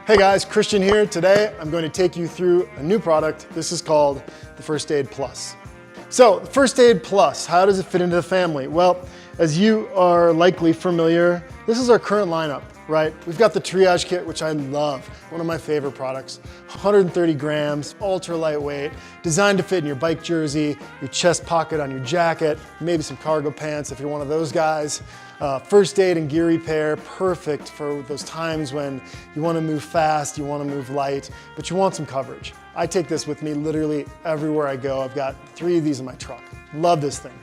Hey guys, Christian here. Today I'm going to take you through a new product. This is called the First Aid Plus. So, First Aid Plus, how does it fit into the family? Well, as you are likely familiar, this is our current lineup, right? We've got the Triage Kit, which I love, one of my favorite products. 130 grams, ultra lightweight, designed to fit in your bike jersey, your chest pocket on your jacket, maybe some cargo pants if you're one of those guys. First aid and gear repair, perfect for those times when you want to move fast, you want to move light, but you want some coverage. I take this with me literally everywhere I go. I've got 3 of these in my truck. Love this thing.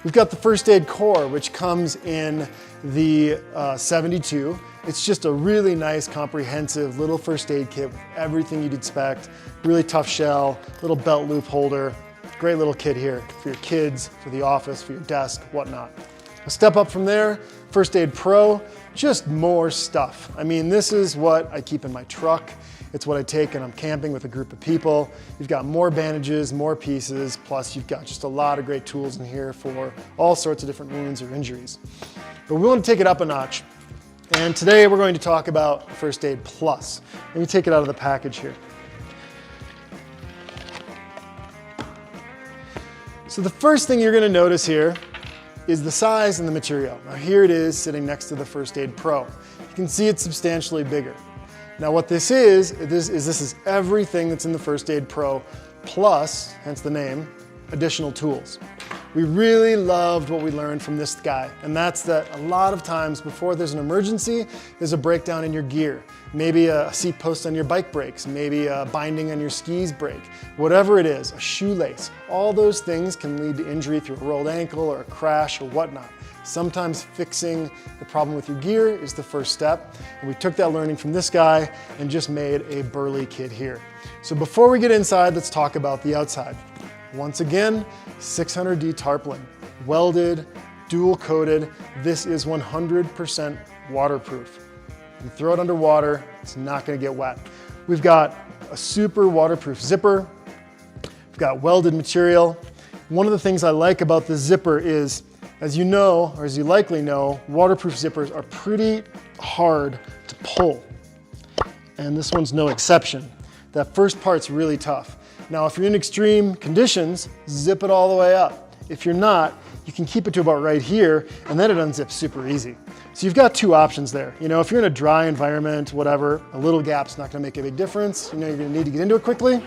We've got the First Aid Core, which comes in the 72. It's just a really nice, comprehensive little first aid kit with everything you'd expect. Really tough shell, little belt loop holder. Great little kit here for your kids, for the office, for your desk, whatnot. A step up from there, First Aid Pro, just more stuff. I mean, this is what I keep in my truck. It's what I take when I'm camping with a group of people. You've got more bandages, more pieces, plus you've got just a lot of great tools in here for all sorts of different wounds or injuries. But we want to take it up a notch. And today we're going to talk about First Aid Plus. Let me take it out of the package here. So the first thing you're going to notice here is the size and the material. Now here it is sitting next to the First Aid Pro. You can see it's substantially bigger. Now what this is everything that's in the First Aid Pro plus, hence the name, additional tools. We really loved what we learned from this guy, and that's that a lot of times before there's an emergency, there's a breakdown in your gear. Maybe a seat post on your bike breaks, maybe a binding on your skis break, whatever it is, a shoelace. All those things can lead to injury through a rolled ankle or a crash or whatnot. Sometimes fixing the problem with your gear is the first step, and we took that learning from this guy and just made a burly kit here. So before we get inside, let's talk about the outside. Once again, 600D tarpaulin, welded, dual coated. This is 100% waterproof. You throw it underwater, it's not gonna get wet. We've got a super waterproof zipper. We've got welded material. One of the things I like about the zipper is, as you know, or as you likely know, waterproof zippers are pretty hard to pull. And this one's no exception. That first part's really tough. Now, if you're in extreme conditions, zip it all the way up. If you're not, you can keep it to about right here, and then it unzips super easy. So you've got 2 options there. You know, if you're in a dry environment, whatever, a little gap's not gonna make a big difference. You know you're gonna need to get into it quickly,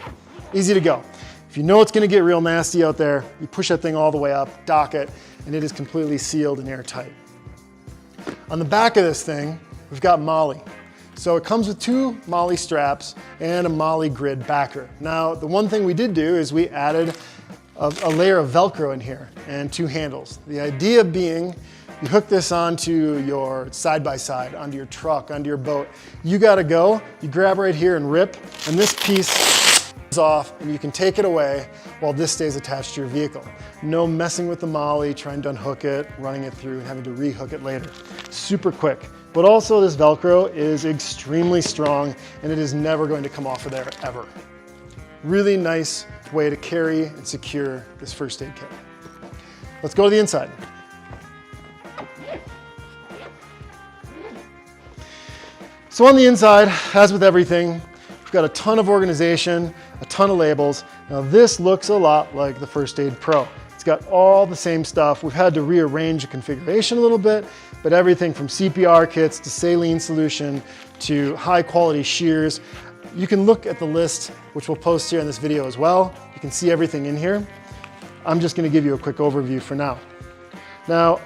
easy to go. If you know it's gonna get real nasty out there, you push that thing all the way up, dock it, and it is completely sealed and airtight. On the back of this thing, we've got MOLLE. So it comes with 2 MOLLE straps and a MOLLE grid backer. Now, the one thing we did do is we added a layer of Velcro in here and 2 handles. The idea being, you hook this onto your side-by-side, onto your truck, onto your boat. You gotta go, you grab right here and rip, and this piece is off, and you can take it away while this stays attached to your vehicle. No messing with the MOLLE, trying to unhook it, running it through, and having to rehook it later. Super quick. But also this Velcro is extremely strong, and it is never going to come off of there, ever. Really nice way to carry and secure this first aid kit. Let's go to the inside. So on the inside, as with everything, we've got a ton of organization, a ton of labels. Now this looks a lot like the First Aid Pro. It's got all the same stuff. We've had to rearrange the configuration a little bit, but everything from CPR kits to saline solution to high quality shears. You can look at the list, which we'll post here in this video as well. You can see everything in here. I'm just gonna give you a quick overview for now. Now,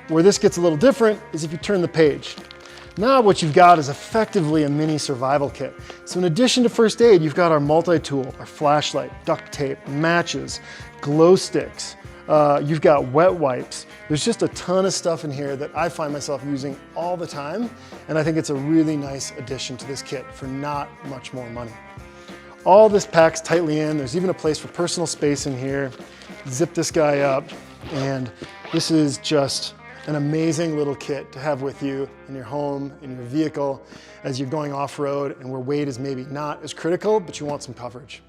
where this gets a little different is if you turn the page. Now what you've got is effectively a mini survival kit. So in addition to first aid, you've got our multi-tool, our flashlight, duct tape, matches, glow sticks. You've got wet wipes. There's just a ton of stuff in here that I find myself using all the time, and I think it's a really nice addition to this kit for not much more money. All this packs tightly in. There's even a place for personal space in here. Zip this guy up, and this is just an amazing little kit to have with you in your home, in your vehicle, as you're going off-road and where weight is maybe not as critical, but you want some coverage.